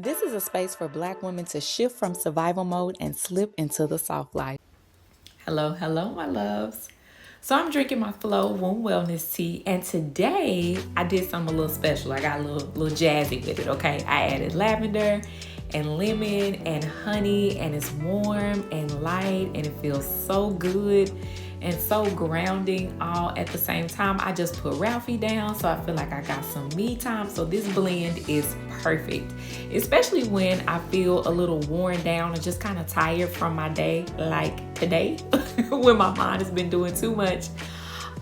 This is a space for Black women to shift from survival mode and slip into the soft life. Hello, hello, my loves. So I'm drinking my Flow Womb Wellness Tea, and today I did something a little special. I got a little jazzy with it, okay? I added lavender and lemon and honey, and it's warm and light, and it feels so good and so grounding all at the same time. I just put Ralphie down, so I feel like I got some me time. So this blend is perfect, especially when I feel a little worn down and just kind of tired from my day, like today, when my mind has been doing too much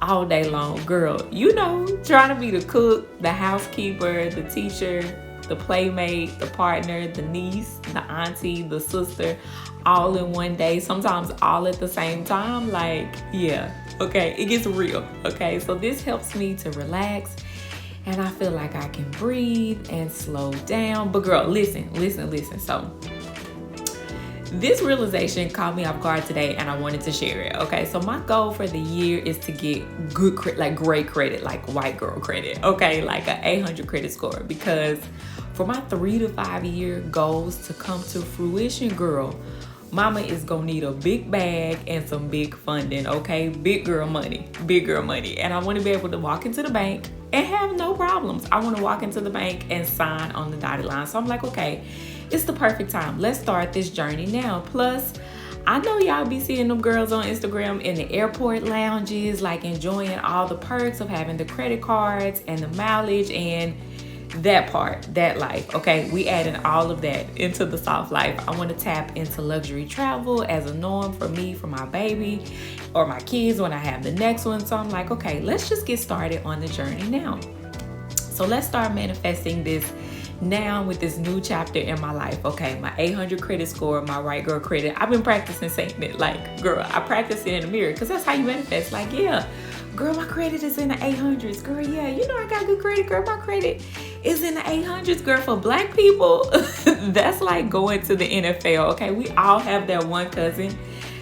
all day long. Girl, trying to be the cook, the housekeeper, the teacher, the playmate, the partner, the niece, the auntie, the sister, all in one day, sometimes all at the same time. Like, yeah, okay, it gets real, okay? So this helps me to relax, and I feel like I can breathe and slow down. But girl, listen. So this realization caught me off guard today, and I wanted to share it. Okay, so my goal for the year is to get good credit, like great credit, like white girl credit. Okay, like an 800 credit score, because for my 3 to 5 year goals to come to fruition, girl, mama is gonna need a big bag and some big funding. Okay, big girl money, and I want to be able to walk into the bank and have no problems. I want to walk into the bank and sign on the dotted line. So I'm like, okay, it's the perfect time. Let's start this journey now. Plus, I know y'all be seeing them girls on Instagram in the airport lounges, like enjoying all the perks of having the credit cards and the mileage and that part, that life. Okay, we adding all of that into the soft life. I want to tap into luxury travel as a norm for me, for my baby or my kids when I have the next one. So I'm like, okay, let's just get started on the journey now. So let's start manifesting this now with this new chapter in my life. Okay, my 800 credit score, my white girl credit. I've been practicing saying it. Like, girl, I practice it in the mirror, because that's how you manifest. Like, yeah, girl, my credit is in the 800s. Girl, yeah, I got good credit. Girl, my credit is in the 800s. Girl, for Black people, that's like going to the NFL. Okay, we all have that one cousin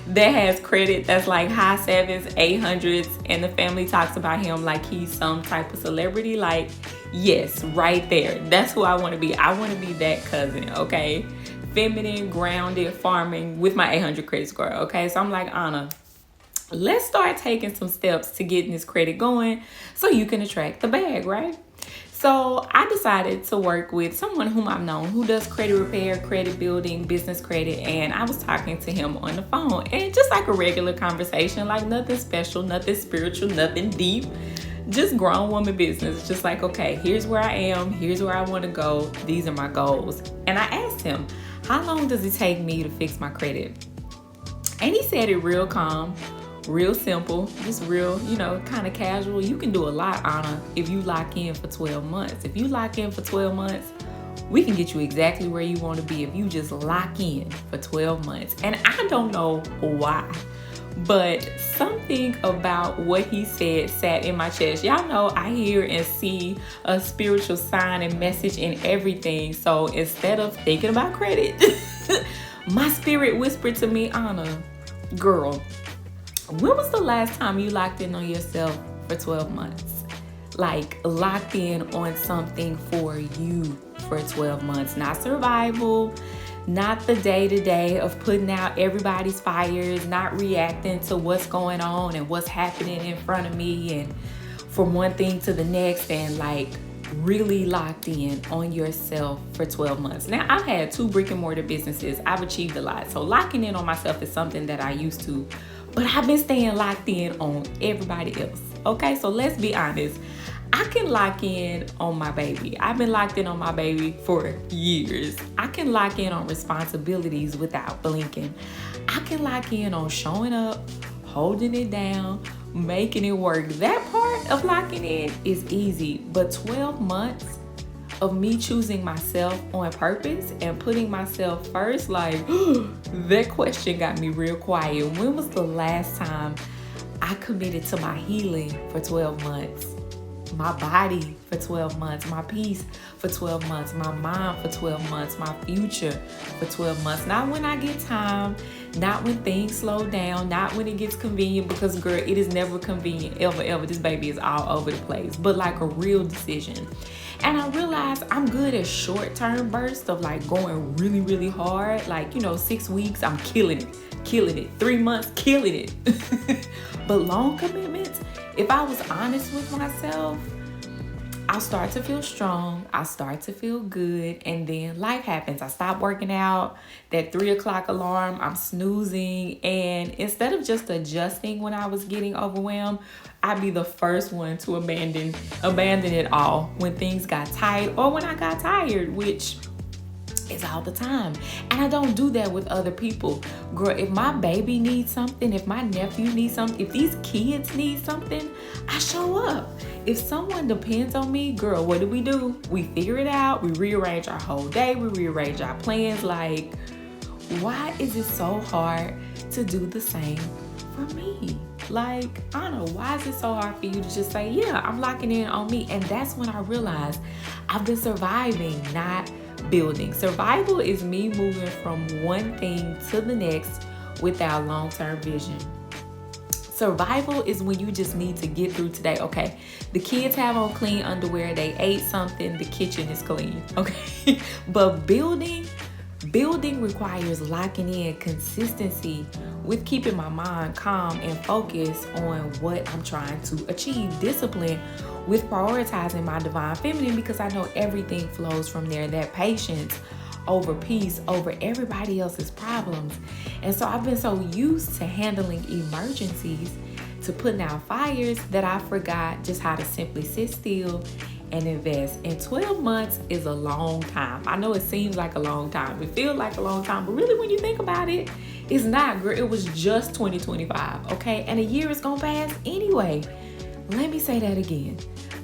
that has credit that's like high 7s, 800s, and the family talks about him like he's some type of celebrity. Like, yes, right there. That's who I want to be. I want to be that cousin, okay? Feminine, grounded, farming with my 800 credit score, okay? So I'm like, Anna, let's start taking some steps to getting this credit going so you can attract the bag, right? So I decided to work with someone whom I've known who does credit repair, credit building, business credit. And I was talking to him on the phone, and just like a regular conversation, like nothing special, nothing spiritual, nothing deep, just grown woman business. Just like, okay, here's where I am. Here's where I want to go. These are my goals. And I asked him, how long does it take me to fix my credit? And he said it real calm, real simple, just real, kind of casual. You can do a lot, Anna, if you lock in for 12 months. If you lock in for 12 months, we can get you exactly where you want to be if you just lock in for 12 months. And I don't know why, but something about what he said sat in my chest. Y'all know I hear and see a spiritual sign and message in everything. So instead of thinking about credit, my spirit whispered to me, Anna, girl, when was the last time you locked in on yourself for 12 months? Like, locked in on something for you for 12 months. Not survival, not the day-to-day of putting out everybody's fires, not reacting to what's going on and what's happening in front of me and from one thing to the next, and like really locked in on yourself for 12 months. Now, I've had 2 brick and mortar businesses. I've achieved a lot. So locking in on myself is something that I used to, but I've been staying locked in on everybody else. Okay, so let's be honest. I can lock in on my baby. I've been locked in on my baby for years. I can lock in on responsibilities without blinking. I can lock in on showing up, holding it down, making it work. That part of locking in is easy, but 12 months of me choosing myself on purpose and putting myself first, like, that question got me real quiet. When was the last time I committed to my healing for 12 months? my body for 12 months, my peace for 12 months, my mind for 12 months, my future for 12 months. Not when I get time, not when things slow down, not when it gets convenient, because girl, it is never convenient, ever. This baby is all over the place, but like a real decision. And I realized I'm good at short-term bursts of like going really, really hard. Like, 6 weeks, I'm killing it. 3 months, killing it. But long commitments, if I was honest with myself, I'll start to feel strong. I start to feel good. And then life happens. I stop working out. That 3 o'clock alarm, I'm snoozing. And instead of just adjusting when I was getting overwhelmed, I'd be the first one to abandon it all when things got tight or when I got tired, which is all the time. And I don't do that with other people. Girl, if my baby needs something, if my nephew needs something, if these kids need something, I show up. If someone depends on me, girl, what do? We figure it out. We rearrange our whole day. We rearrange our plans. Like, why is it so hard to do the same for me? Like, I don't know, why is it so hard for you to just say, yeah, I'm locking in on me? And that's when I realized I've been surviving, not building. Survival is me moving from one thing to the next without long-term vision. Survival is when you just need to get through today. Okay, the kids have on clean underwear, they ate something, the kitchen is clean. Okay, but building requires locking in consistency with keeping my mind calm and focused on what I'm trying to achieve. Discipline with prioritizing my divine feminine, because I know everything flows from there. That patience over peace over everybody else's problems. And so I've been so used to handling emergencies, to putting out fires, that I forgot just how to simply sit still and invest. And 12 months is a long time. I know it seems like a long time. It feels like a long time, but really when you think about it, it's not, girl. It was just 2025, okay? And a year is gonna pass anyway. Let me say that again.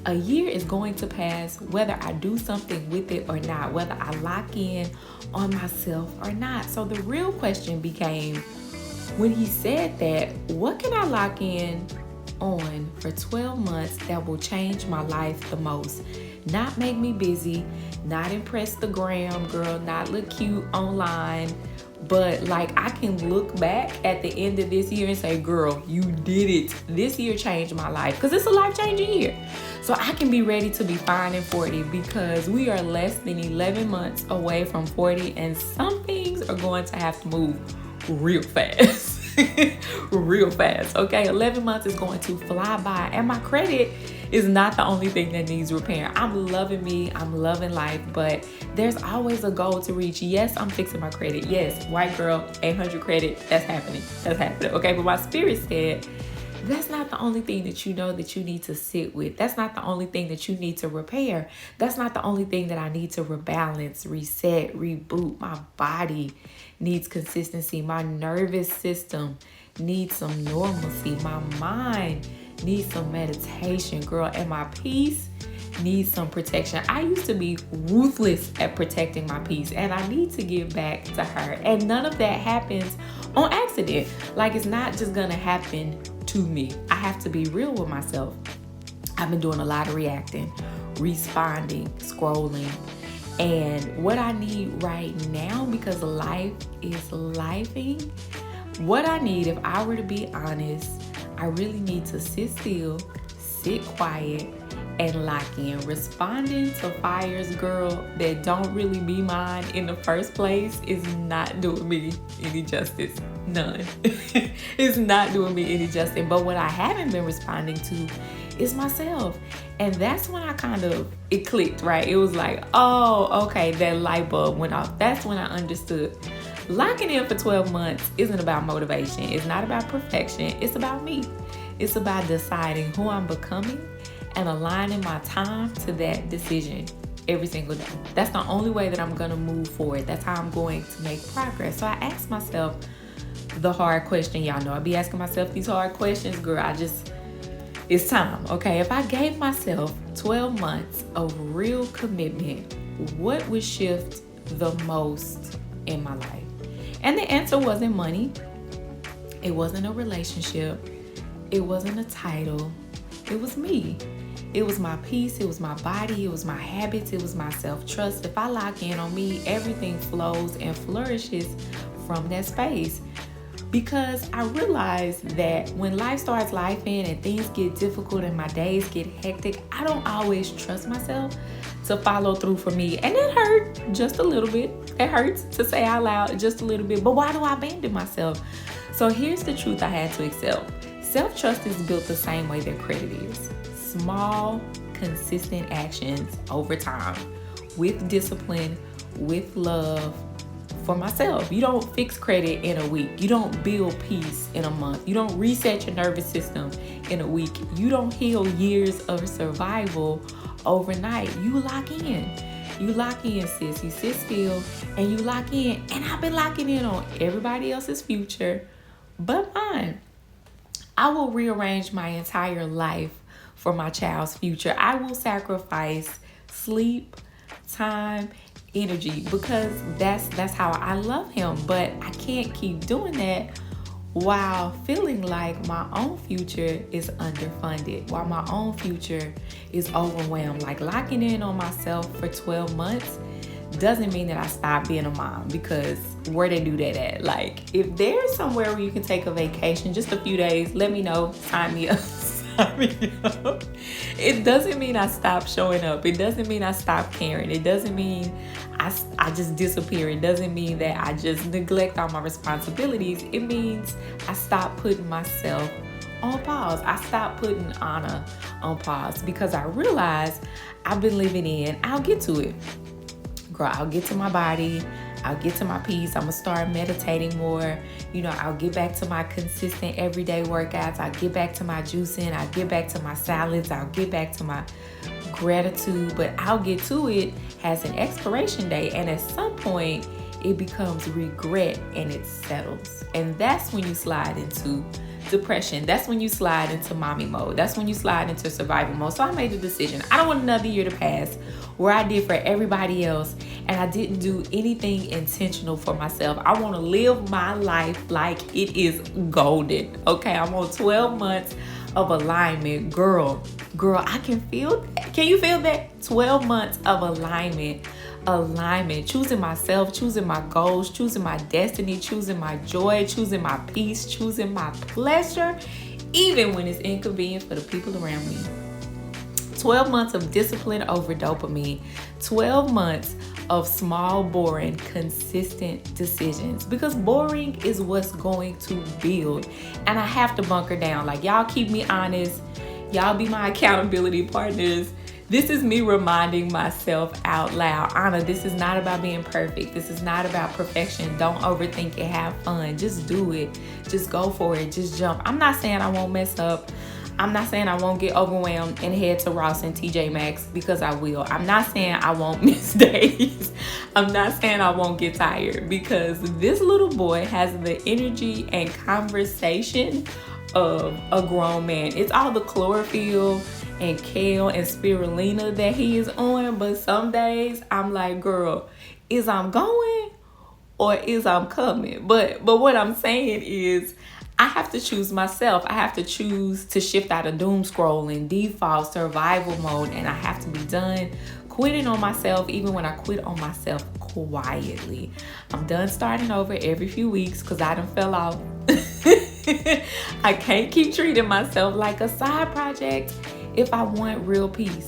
A year is going to pass whether I do something with it or not, whether I lock in on myself or not. So the real question became, when he said that, what can I lock in on for 12 months that will change my life the most? Not make me busy, not impress the gram, girl, not look cute online, but like I can look back at the end of this year and say, girl, you did it. This year changed my life, because it's a life-changing year. So I can be ready to be fine in 40, because we are less than 11 months away from 40, and some things are going to have to move real fast. Real fast, okay? 11 months is going to fly by, and my credit is not the only thing that needs repair. I'm loving me, I'm loving life, but there's always a goal to reach. Yes, I'm fixing my credit. Yes, white girl, 800 credit, that's happening, okay? But my spirit said, that's not the only thing that you know that you need to sit with. That's not the only thing that you need to repair. That's not the only thing that I need to rebalance, reset, reboot. My body needs consistency. My nervous system needs some normalcy. My mind needs some meditation, girl. And my peace needs some protection. I used to be ruthless at protecting my peace, and I need to give back to her. And none of that happens on accident. Like, it's not just gonna happen to me. I have to be real with myself. I've been doing a lot of reacting, responding, scrolling. And what I need right now, because life is lifing, what I need, if I were to be honest, I really need to sit still, sit quiet, and lock in. Responding to fires, girl, that don't really be mine in the first place is not doing me any justice. None. It's not doing me any justice. But what I haven't been responding to is myself. And that's when it clicked, right? It was like, oh, okay, that light bulb went off. That's when I understood. Locking in for 12 months isn't about motivation. It's not about perfection. It's about me. It's about deciding who I'm becoming and aligning my time to that decision every single day. That's the only way that I'm gonna move forward. That's how I'm going to make progress. So I asked myself the hard question. Y'all know I be asking myself these hard questions, girl. It's time, okay? If I gave myself 12 months of real commitment, what would shift the most in my life? And the answer wasn't money. It wasn't a relationship. It wasn't a title. It was me. It was my peace, it was my body, it was my habits, it was my self-trust. If I lock in on me, everything flows and flourishes from that space. Because I realized that when life starts life in and things get difficult and my days get hectic, I don't always trust myself to follow through for me. And it hurt just a little bit. It hurts to say out loud just a little bit. But why do I abandon myself? So here's the truth I had to accept. Self-trust is built the same way that credit is. Small, consistent actions over time with discipline, with love, for myself. You don't fix credit in a week. You don't build peace in a month. You don't reset your nervous system in a week. You don't heal years of survival overnight. You lock in. You lock in, sis. You sit still and you lock in. And I've been locking in on everybody else's future but mine. I will rearrange my entire life for my child's future. I will sacrifice sleep, time, energy, because that's how I love him. But I can't keep doing that while feeling like my own future is underfunded, while my own future is overwhelmed. Like locking in on myself for 12 months doesn't mean that I stop being a mom, because where they do that at? Like, if there's somewhere where you can take a vacation, just a few days, let me know, sign me up. It doesn't mean I stop showing up. It doesn't mean I stop caring. It doesn't mean I just disappear. It doesn't mean that I just neglect all my responsibilities. It means I stop putting myself on pause. I stop putting Anna on pause, because I realize I've been living in, I'll get to it. Girl, I'll get to my body. I'll get to my peace. I'm gonna start meditating more. I'll get back to my consistent everyday workouts. I'll get back to my juicing. I'll get back to my salads. I'll get back to my gratitude. But I'll get to it has an expiration date. And at some point, it becomes regret and it settles. And that's when you slide into depression. That's when you slide into mommy mode. That's when you slide into survival mode. So I made the decision. I don't want another year to pass where I did for everybody else and I didn't do anything intentional for myself. I want to live my life like it is golden. Okay, I'm on 12 months of alignment. Girl, I can feel that. Can you feel that? 12 months of alignment, choosing myself, choosing my goals, choosing my destiny, choosing my joy, choosing my peace, choosing my pleasure, even when it's inconvenient for the people around me. 12 months of discipline over dopamine. 12 months of small, boring, consistent decisions, because boring is what's going to build. And I have to bunker down. Like, y'all keep me honest. Y'all be my accountability partners. This is me reminding myself out loud, Anna, this is not about being perfect. This is not about perfection. Don't overthink it. Have fun. Just do it. Just go for it. Just jump. I'm not saying I won't mess up. I'm not saying I won't get overwhelmed and head to Ross and TJ Maxx, because I will. I'm not saying I won't miss days. I'm not saying I won't get tired, because this little boy has the energy and conversation of a grown man. It's all the chlorophyll and kale and spirulina that he is on, but some days I'm like, girl, is I'm going or is I'm coming? But what I'm saying is, I have to choose myself. I have to choose to shift out of doom scrolling, default survival mode, and I have to be done quitting on myself, even when I quit on myself quietly. I'm done starting over every few weeks because I done fell off. I can't keep treating myself like a side project if I want real peace.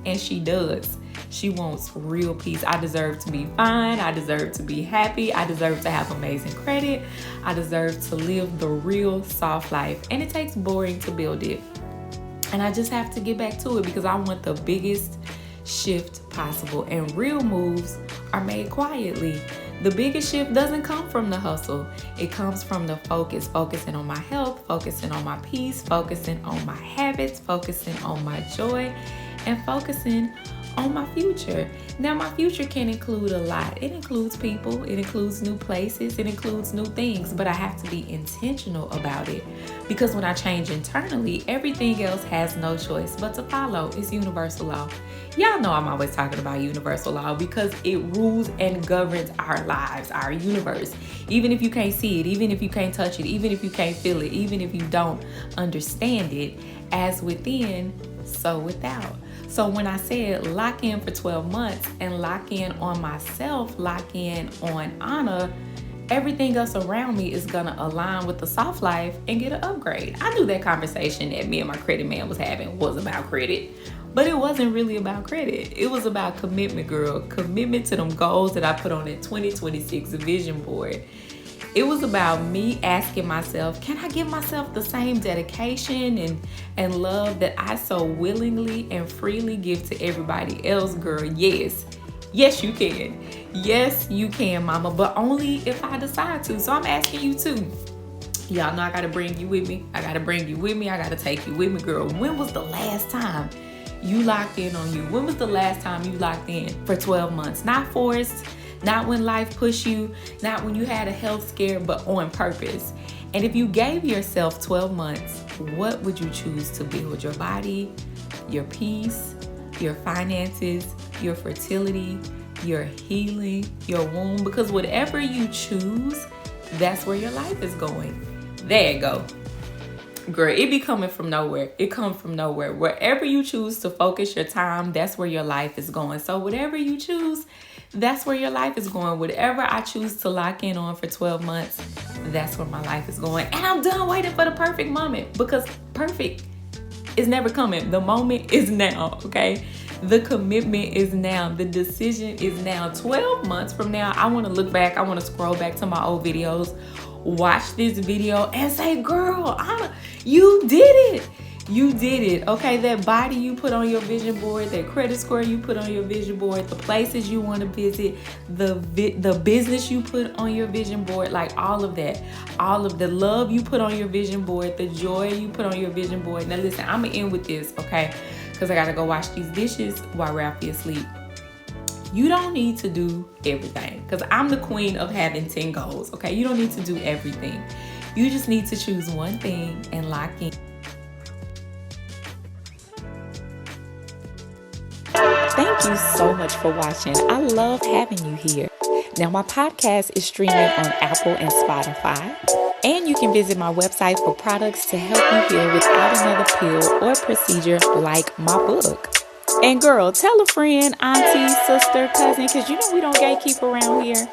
And she does. She wants real peace. I deserve to be fine. I deserve to be happy. I deserve to have amazing credit. I deserve to live the real soft life. And it takes boring to build it. And I just have to get back to it, because I want the biggest shift possible. And real moves are made quietly. The biggest shift doesn't come from the hustle. It comes from the focusing on my health, focusing on my peace, focusing on my habits, focusing on my joy, and focusing on my future. Now, my future can include a lot. It includes people, it includes new places, it includes new things, but I have to be intentional about it, because when I change internally, everything else has no choice but to follow. It's universal law. Y'all know I'm always talking about universal law because it rules and governs our lives, our universe. Even if you can't see it, even if you can't touch it, even if you can't feel it, even if you don't understand it, as within, so without. So when I said lock in for 12 months and lock in on myself, lock in on honor, everything else around me is gonna align with the soft life and get an upgrade. I knew that conversation that me and my credit man was having was about credit, but it wasn't really about credit. It was about commitment, girl. Commitment to them goals that I put on that 2026 vision board. It was about me asking myself, can I give myself the same dedication and love that I so willingly and freely give to everybody else, girl? Yes. Yes, you can. Yes, you can, mama, but only if I decide to. So I'm asking you too. Y'all know I gotta bring you with me. I gotta bring you with me. I gotta take you with me, girl. When was the last time you locked in on you? When was the last time you locked in for 12 months? Not forced, not when life pushed you, not when you had a health scare, but on purpose. And if you gave yourself 12 months, what would you choose to build? Your body, your peace, your finances, your fertility, your healing, your womb? Because whatever you choose, that's where your life is going. There you go. Girl, it be coming from nowhere. It comes from nowhere. Wherever you choose to focus your time, that's where your life is going. So whatever you choose, that's where your life is going. Whatever I choose to lock in on for 12 months, that's where my life is going. And I'm done waiting for the perfect moment, because perfect is never coming. The moment is now, okay? The commitment is now. The decision is now. 12 months from now, I want to look back. I want to scroll back to my old videos, watch this video and say, girl, you did it. You did it. Okay, that body you put on your vision board, that credit score you put on your vision board, the places you want to visit, the business you put on your vision board, like all of that, all of the love you put on your vision board, the joy you put on your vision board. Now listen, I'm gonna end with this, okay? Because I gotta go wash these dishes while Ralphie is asleep. You don't need to do everything, because I'm the queen of having 10 goals, okay? You don't need to do everything. You just need to choose one thing and lock in. Thank you so much for watching. I love having you here. Now, my podcast is streaming on Apple and Spotify, and you can visit my website for products to help you heal without another pill or procedure like my book. And girl, tell a friend, auntie, sister, cousin, because you know we don't gatekeep around here.